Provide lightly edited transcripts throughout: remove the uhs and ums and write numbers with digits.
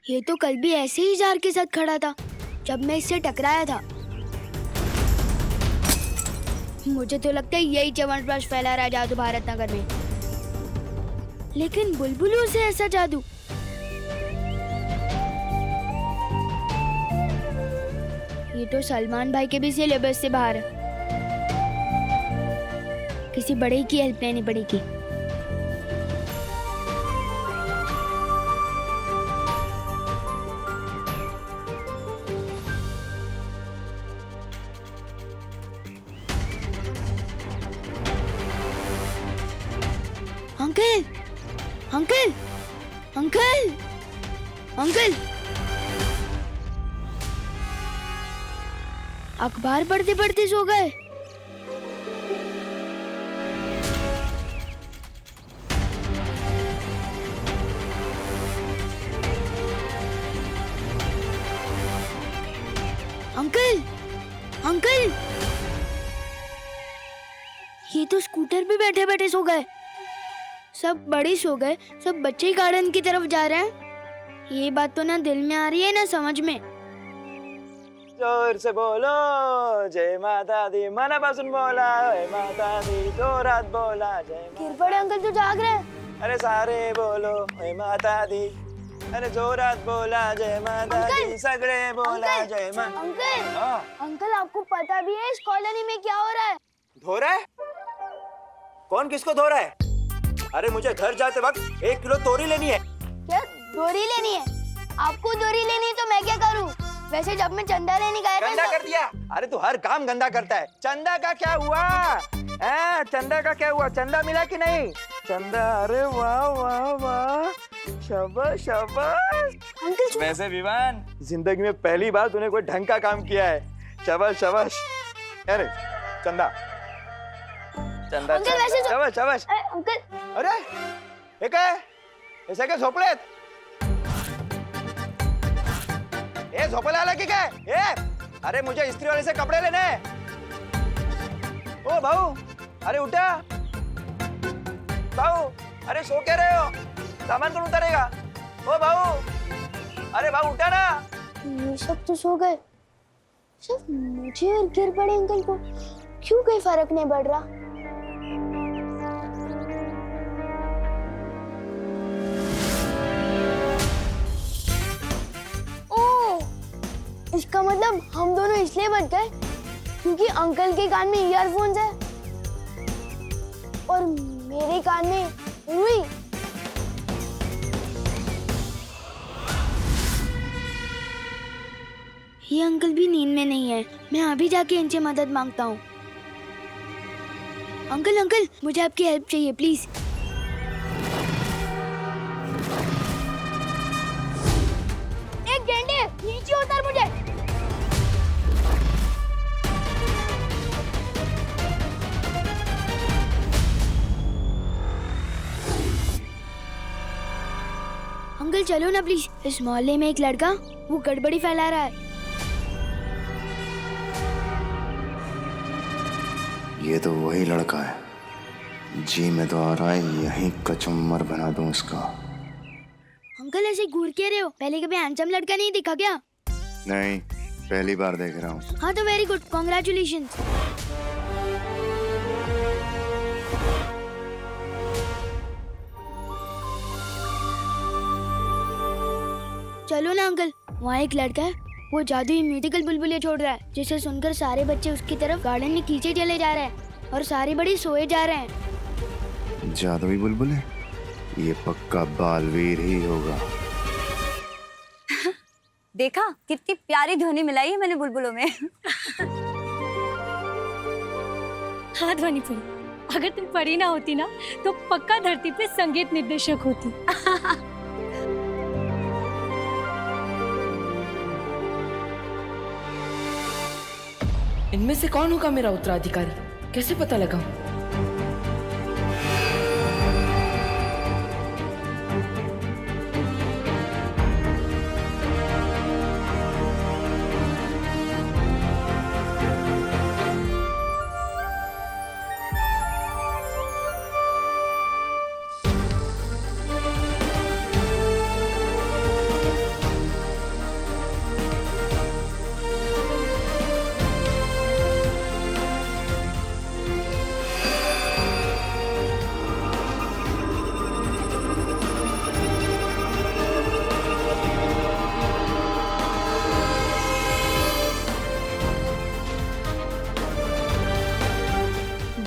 ये तो कल भी ऐसे ही जार के साथ खड़ा था जब मैं इससे टकराया था। मुझे तो लगता है यही च्यवनप्राश फैला रहा है जादू भारत नगर में। लेकिन बुलबुलों से ऐसा जादू, ये तो सलमान भाई के भी सिलेबस से बाहर है। किसी बड़े की हेल्प लेनी पड़ेगी। अंकल, अंकल, अंकल, अंकल, अखबार पढ़ते पढ़ते सो गए। अंकल, अंकल, ये तो स्कूटर पे बैठे बैठे सो गए। सब बड़े सो गए, सब बच्चे गार्डन की तरफ जा रहे हैं। ये बात तो ना दिल में आ रही है ना समझ में। जोर से बोलो जय माता दी, मनापासून बोला जय माता दी, जोरात बोला जय माता। किरपड़े अंकल तो जाग रहे हैं। अरे सारे बोलो जय माता दी, अरे जोरात बोला जय माता दी, सगळे बोला जय माता। अंकल, हाँ। अंकल आपको पता भी है इस कॉलोनी में क्या हो रहा है? धो रहा है? कौन किसको धो रहा है? अरे मुझे घर जाते वक्त 1 किलो तोरी लेनी है। क्या दोरी लेनी है? आपको दोरी लेनी है तो मैं क्या करूं? वैसे जब मैं चंदा लेने गया था गंदा कर दिया। अरे तू हर काम गंदा करता है। चंदा का क्या हुआ? चंदा का क्या हुआ? चंदा मिला कि नहीं? चंदा, अरे वाह वाह वाह, शाबाश शाबाश। अंकल वैसे विवान, जिंदगी में पहली बार तूने कोई ढंग का काम किया है। शाबाश शाबाश। अरे चंदा, चंदा, अंकल, वैसे शाबाश शाबाश। अंकल, अरे हे काय? हे सगळे झोपलेत? ए झोपायला आला की काय? अरे मुझे इस्त्री वाले से कपड़े लेने हैं। ओ भाऊ, अरे उठा। भाऊ, अरे सो क्या रहे हो? सामान कौन उतारेगा? ओ भाऊ, अरे भाऊ उठा ना। ये सब तो सो गए। सिर्फ मुझे और किरपड़े अंकल को क्यों कोई फर्क नहीं पड़ रहा? इसका मतलब हम दोनों इसलिए बच गए क्योंकि अंकल के कान में ईयरफोन्स है और मेरे कान में रुई। ये अंकल भी नींद में नहीं है। मैं अभी जाके इनसे मदद मांगता हूँ। अंकल, अंकल, मुझे आपकी हेल्प चाहिए प्लीज। एक गेंडे, नीचे उतार मुझे। अंकल चलो ना प्लीज। इस मोहल्ले में एक लड़का वो गड़बड़ी फैला रहा है। ये तो वही लड़का है। जी मैं तो आ रहा है यहीं कचम्बर बना दूं इसका। अंकल ऐसे घूर के रहे हो? पहले कभी हैंडसम लड़का नहीं दिखा क्या? नहीं, पहली बार देख रहा हूँ। हाँ तो वेरी गुड, कॉन्ग्रेचुलेशंस। चलो ना अंकल, वहाँ एक लड़का है, वो जादुई म्यूजिकल बुलबुले छोड़ रहा है, जिसे सुनकर सारे बच्चे उसकी तरफ गार्डन में खींचे चले जा रहे हैं और सारे बड़े सोए जा रहे हैं। जादुई बुलबुले? ये पक्का बालवीर ही होगा। देखा कितनी प्यारी ध्वनि मिलाई है मैंने बुलबुलों में। हाँ ध्वनिपुरी, अगर तुम परी ना होती ना तो पक्का धरती पे संगीत निर्देशक होती। इनमें से कौन होगा मेरा उत्तराधिकारी? कैसे पता लगाऊं?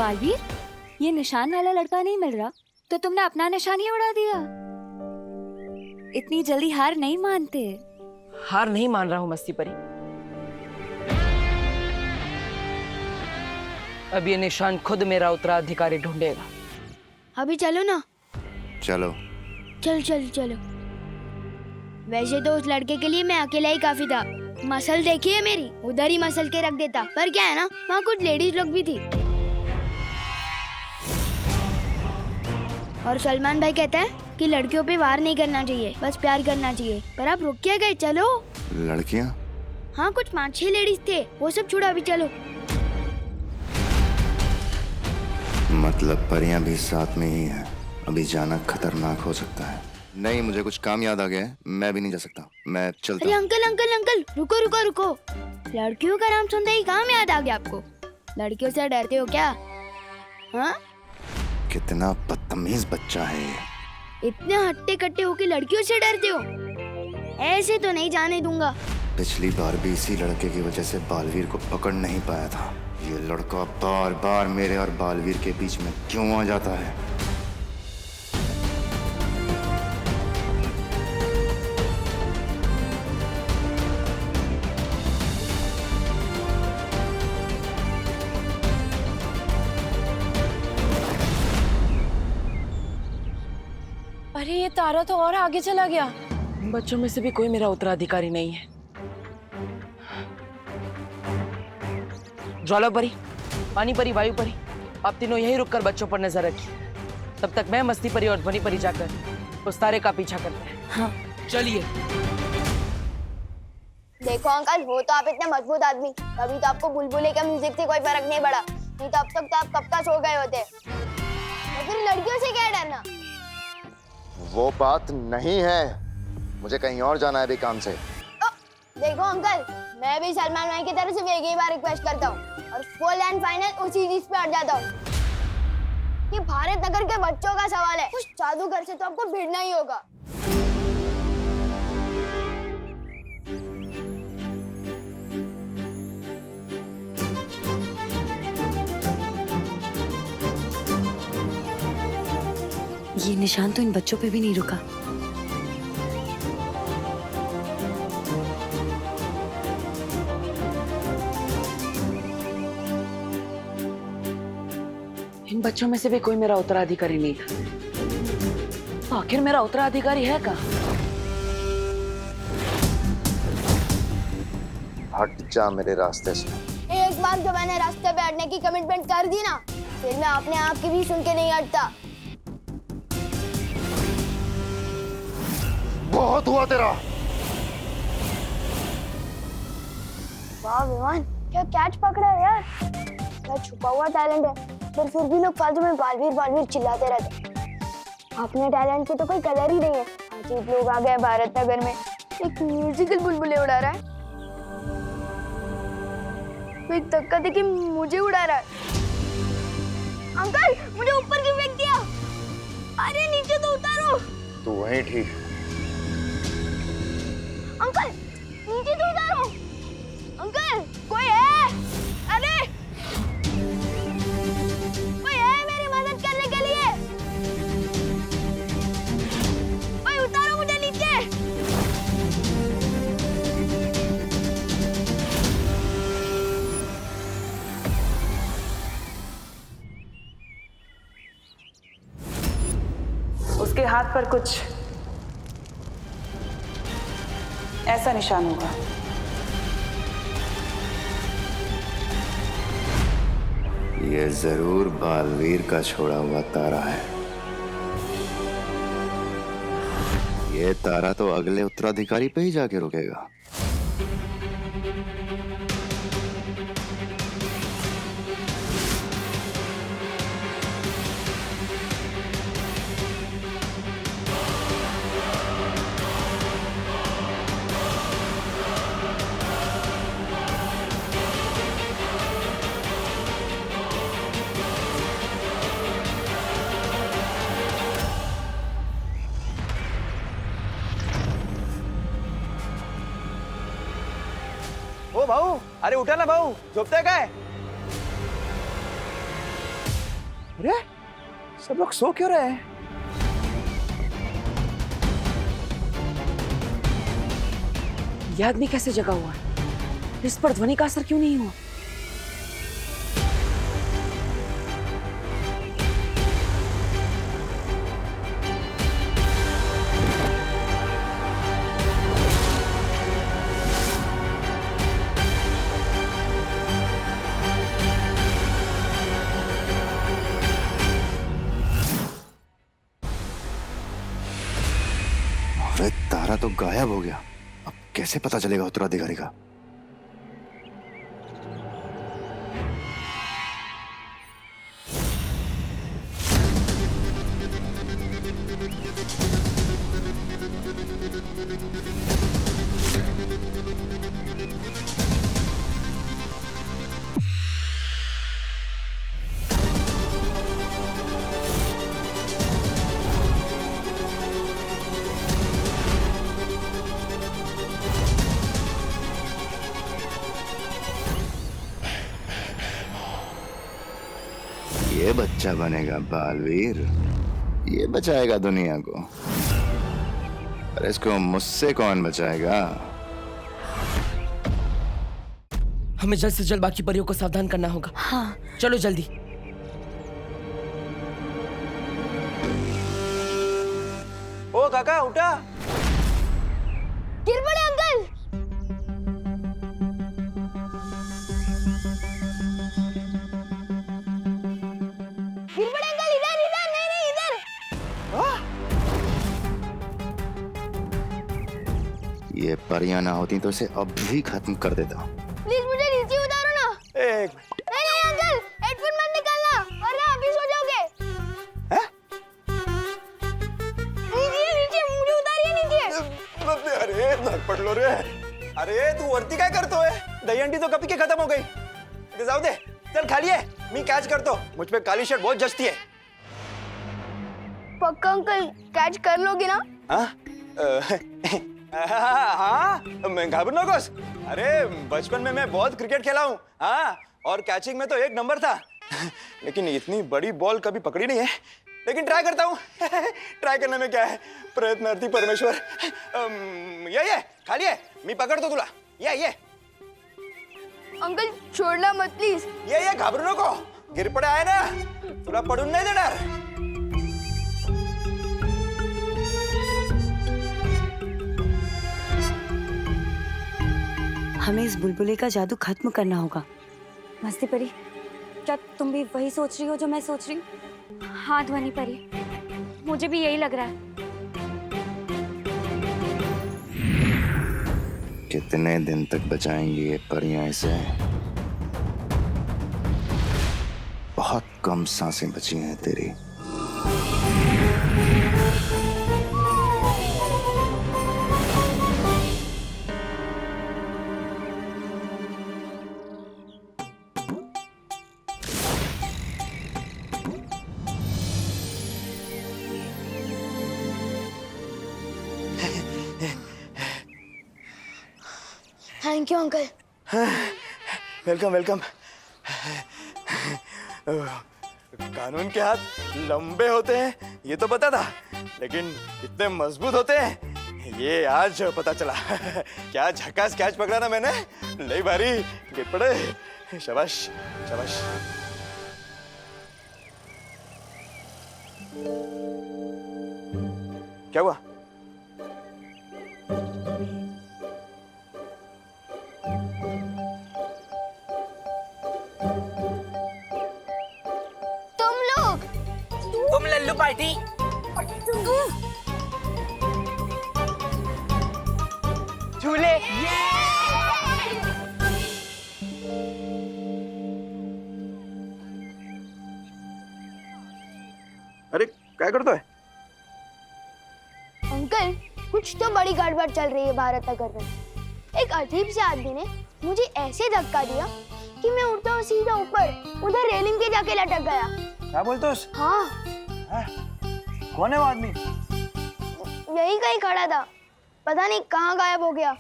बालवीर, ये निशान वाला लड़का नहीं मिल रहा तो तुमने अपना निशान ही उड़ा दिया। इतनी जल्दी हार नहीं मानते। हार नहीं मान रहा हूँ मस्ती परी। अब ये निशान खुद मेरा उत्तराधिकारी ढूंढेगा। अभी चलो ना। चलो। चल चल चलो। वैसे तो उस लड़के के लिए मैं अकेला ही काफी था। मसल देखी है मेरी, उधर ही मसल के रख देता। पर क्या है ना, वहाँ कुछ लेडीज लोग भी थी। और सलमान भाई कहता है कि लड़कियों पे वार नहीं करना चाहिए, बस प्यार करना चाहिए। पर आप रुक क्या गए, चलो। लड़कियां? हाँ, कुछ 5-6 लेडीज थे, वो सब छोड़ो, अभी चलो। मतलब परियां भी साथ में ही हैं। अभी जाना खतरनाक हो सकता है। नहीं, मुझे कुछ काम याद आ गया है, मैं भी नहीं जा सकता, मैं चलता अरे हूँ। अंकल अंकल अंकल, रुको रुको रुको। लड़कियों का नाम सुनते ही काम याद आ गया आपको? लड़कियों से डरते हो क्या? हाँ, कितना बदतमीज बच्चा है ये। इतने हट्टे कट्टे हो के लड़कियों से डरते हो? ऐसे तो नहीं जाने दूंगा। पिछली बार भी इसी लड़के की वजह से बालवीर को पकड़ नहीं पाया था। ये लड़का बार बार मेरे और बालवीर के बीच में क्यों आ जाता है? अरे ये तारा तो और आगे चला गया। बच्चों में से भी कोई मेरा उत्तराधिकारी नहीं है। ज्वाला परी, पानी परी, वायु परी, आप तीनों यहीं रुककर बच्चों पर नजर रखिए। तब तक मैं मस्ती परी और ध्वनि परी जाकर उस तारे का पीछा करते हैं। हाँ। चलिए। देखो अंकल, हो तो आप इतने मजबूत आदमी, तभी तो आपको बुलबुले का म्यूजिक से कोई फर्क नहीं पड़ा। नहीं तो अब तक तो आप कब का सो गए होते। तो फिर लड़कियों से क्या डरना? वो बात नहीं है, मुझे कहीं और जाना है अभी काम से। देखो अंकल, मैं भी सलमान भाई की तरफ से एक ही बार रिक्वेस्ट करता हूँ और फुल एंड फाइनल उसी चीज पे अड़ जाता हूँ कि भारत नगर के बच्चों का सवाल है। उस जादूगर से तो आपको भिड़ना ही होगा। ये निशान तो इन बच्चों पे भी नहीं रुका। इन बच्चों में से भी कोई मेरा उत्तराधिकारी नहीं था। आखिर मेरा उत्तराधिकारी है कहाँ? हट जा मेरे रास्ते से। एक बार जब मैंने रास्ते पे हटने की कमिटमेंट कर दी ना, फिर मैं अपने आप की भी सुन के नहीं हटता। बहुत हुआ तेरा। वाह विमान, क्या कैच पकड़ा है यार। क्या छुपा हुआ टैलेंट है, पर फिर भी लोग फालतू में बालवीर बालवीर चिल्लाते रहते। अपने टैलेंट की तो कोई कदर ही नहीं है। अजीब लोग आ गए भारत नगर में, एक म्यूजिकल बुलबुले उड़ा रहा है, तो एक धक्का देके मुझे उड़ा रहा है। अंकल, मुझे ऊपर क्यों फेंक दिया? अरे नीचे तो उतारो। तू वहीं ठीक। अंकल, नीचे तो उतारो। अंकल, कोई है? अरे कोई है मेरी मदद करने के लिए? कोई उतारो मुझे नीचे। उसके हाथ पर कुछ ऐसा निशान होगा। ये जरूर बालवीर का छोड़ा हुआ तारा है। ये तारा तो अगले उत्तराधिकारी पे ही जाके रुकेगा। ओ भाऊ, अरे उठा ना भाऊ, झोपताय काय? अरे सब लोग सो क्यों रहे हैं? ये आदमी कैसे जगा हुआ है? इस पर ध्वनि का असर क्यों नहीं हुआ? अरे तारा तो गायब हो गया। अब कैसे पता चलेगा उत्तराधिकारी का? ये बच्चा बनेगा बालवीर, ये बचाएगा दुनिया को। अरे इसको मुझसे कौन बचाएगा? हमें जल्द से जल्द बाकी परियों को सावधान करना होगा। हाँ। चलो जल्दी। ओ काका उठा। गिर पड़े अंकल। गिर पड़े अंकल, इधर इधर, नहीं नहीं इधर। ये परियां ना होती तो इसे अब भी खत्म कर देता। प्लीज मुझे नीचे उतारो ना। एक नहीं नहीं अंकल, हेडफोन मत निकालना वरना अभी सो जाओगे। हैं? नीचे नीचे, मुझे उतारिए नीचे। अरे धर पड लो रे। अरे तू वरती काय करतोय? दहीहंडी तो कपी के खत्म हो गई। इथे जाऊ दे, चल खाली आहे, मी कॅच करतो। मुझ पे काली शर्ट बहुत जचती है। पक्का अंकल कैच कर लोगे ना? हाँ? हाँ, मैं घाबरू नकोस। अरे बचपन में मैं बहुत क्रिकेट खेला हूँ। हाँ, और कैचिंग में तो एक नंबर था। लेकिन इतनी बड़ी बॉल कभी पकड़ी नहीं है। लेकिन ट्राई करता हूँ। ट्राई करने में क्या है, प्रयत्नार्थी परमेश्वर। ये खाली है, मी पकड़तो तुला। ये अंकल छोड़ना मत प्लीज। ये घाबरू नको, गिर पडे आहे ना, तुला पडून नाही देणार। हमें इस बुलबुले का जादू खत्म करना होगा। मस्ती परी, क्या तुम भी वही सोच रही हो जो मैं सोच रही हूँ? हाँ ध्वनि परी, मुझे भी यही लग रहा है। कितने दिन तक बचाएंगी ये परियां इसे? बहुत कम सांसें बची हैं तेरी। Thank you uncle. Welcome welcome. कानून के हाथ लंबे होते हैं ये तो पता था, लेकिन इतने मजबूत होते हैं ये आज पता चला। क्या झकास कैच पकड़ा ना मैंने, नहीं भारी, गिर पड़े। शाबाश शाबाश। क्या हुआ? तुम लल्लू पार्टी। झूले। अरे क्या करतोय? अंकल कुछ तो बड़ी गड़बड़ चल रही है भारत नगर में। एक अजीब से आदमी ने मुझे ऐसे धक्का दिया कि मैं उड़ता हुआ सीधा ऊपर उधर रेलिंग के जाके लटक गया। क्या बोलतोस? हाँ, कौन है वो आदमी? यही कहीं खड़ा था, पता नहीं कहाँ गायब हो गया।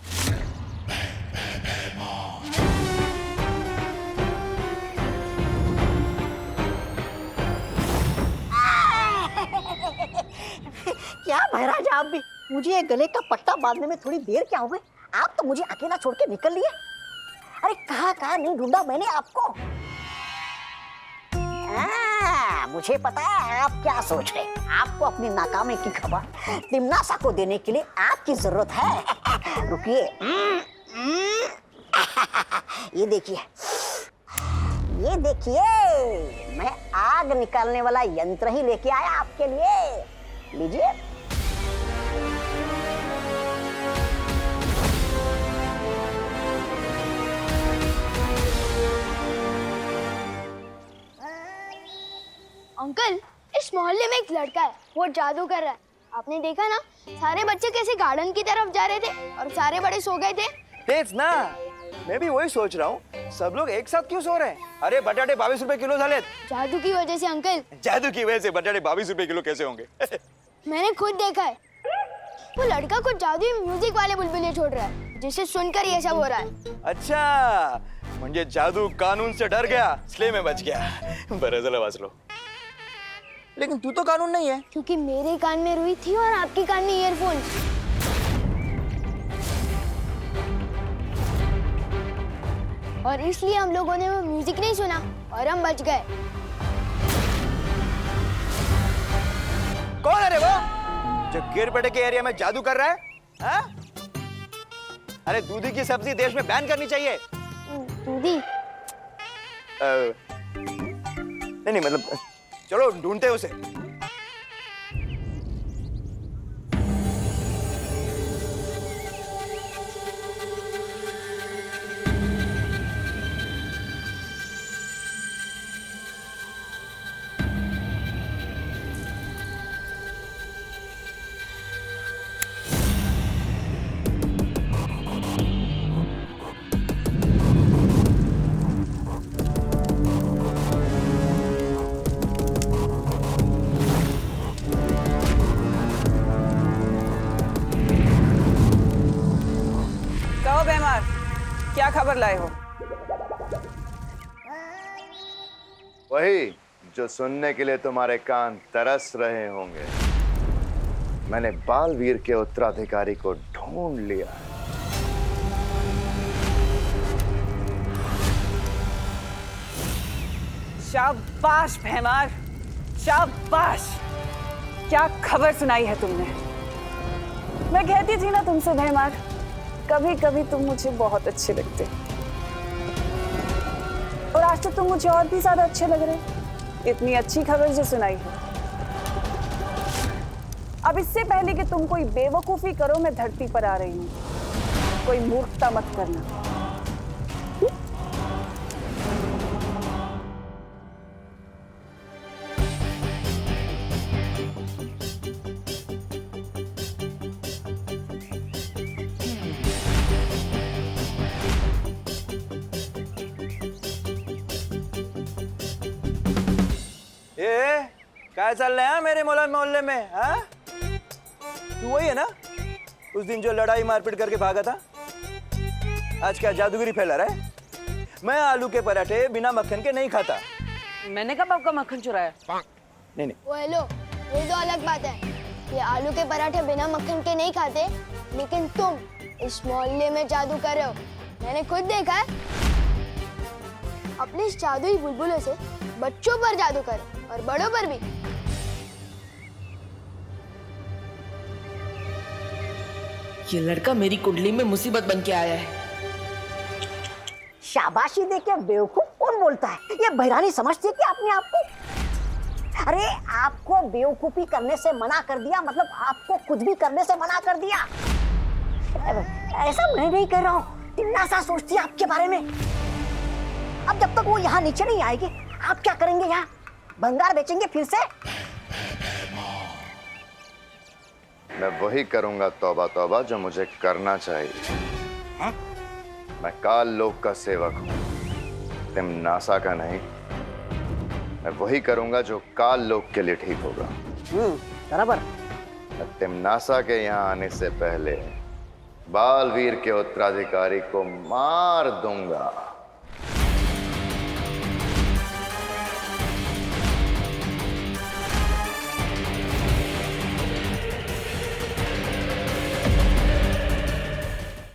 क्या महाराज आप भी, मुझे गले का पट्टा बांधने में थोड़ी देर क्या हो गई? आप तो मुझे अकेला छोड़ के निकल लिए। अरे कहाँ नहीं ढूंढा मैंने आपको। मुझे पता है आप क्या सोच रहे। आपको अपनी नाकामी की खबर तिम्नासा को देने के लिए आपकी जरूरत है। रुकिए, ये देखिए, ये देखिए, मैं आग निकालने वाला यंत्र ही लेके आया आपके लिए। लीजिए। अंकल, इस मोहल्ले में एक लड़का है, वो जादू कर रहा है। आपने देखा ना, सारे बच्चे कैसे गार्डन की तरफ जा रहे थे और सारे बड़े सो गए थे। तेज ना, मैं भी वही सोच रहा हूँ, सब लोग एक साथ क्यों सो रहे हैं? अरे बटाटे 22 रुपए किलो झाले। जादू की वजह से अंकल। जादू की वजह से बटाटे 22 रुपए किलो कैसे होंगे? मैंने खुद देखा है, वो लड़का कुछ जादुई म्यूजिक वाले बुलबुले छोड़ रहा है, जिसे सुनकर ये सब हो रहा है। अच्छा, म्हणजे जादू कानून से डर गया, इसलिए मैं बच गया। बरं झालं वाचलो। लेकिन तू तो कानून नहीं है। क्योंकि मेरे कान में रुई थी और आपके कान में ईयरफोन। और इसलिए हम लोगों ने वो म्यूजिक नहीं सुना और हम बच गए। कौन है रे वो जो गिरपेटे के एरिया में जादू कर रहा है? हा? अरे दूधी की सब्जी देश में बैन करनी चाहिए। दूधी? नहीं मतलब चलो ढूंढते उसे। क्या खबर लाए हो? वही जो सुनने के लिए तुम्हारे कान तरस रहे होंगे। मैंने बालवीर के उत्तराधिकारी को ढूंढ लिया है। शाबाश भैमार, शाबाश। क्या खबर सुनाई है तुमने? मैं कहती थी ना तुमसे भैमार, कभी कभी तुम मुझे बहुत अच्छे लगते, और आज तो तुम मुझे और भी ज्यादा अच्छे लग रहे। इतनी अच्छी खबर जो सुनाई है। अब इससे पहले कि तुम कोई बेवकूफी करो, मैं धरती पर आ रही हूं। कोई मूर्खता मत करना। क्या चल रहा है मेरे मोहल्ले में? हाँ, तू वही है ना उस दिन जो लड़ाई मारपीट करके भागा था? आज क्या जादूगिरी फैला रहा है? मैं आलू के पराठे बिना मक्खन के नहीं खाता। मैंने कब आपका मक्खन चुराया? नहीं। वो हेलो, ये तो अलग बात है। ये आलू के पराठे बिना मक्खन के नहीं खाते, लेकिन तुम इस मोहल्ले में जादू कर रहे हो, मैंने खुद देखा है। अपने इस जादुई बुलबुलों से बच्चों पर जादू करो और बड़ों पर भी। ये लड़का मेरी कुंडली में मुसीबत बन के आया है। शाबाशी देके बेवकूफ कौन बोलता है? ये बहरानी समझती है कि अपने आप को। अरे आपको बेवकूफी करने से मना कर दिया, मतलब आपको कुछ भी करने से मना कर दिया। ऐसा मैं नहीं कर रहा हूँ, तिम्नासा सोचती है आपके बारे में। अब जब तक वो यहाँ नीचे नहीं आएगी, आप क्या करेंगे? यहाँ भंगार बेचेंगे फिर से? मैं वही करूंगा तौबा तौबा जो मुझे करना चाहिए। है? मैं काल लोक का सेवक हूँ, तिम्नासा का नहीं। मैं वही करूंगा जो काल लोक के लिए ठीक होगा। बराबर। मैं तिम्नासा के यहाँ आने से पहले बालवीर के उत्तराधिकारी को मार दूंगा।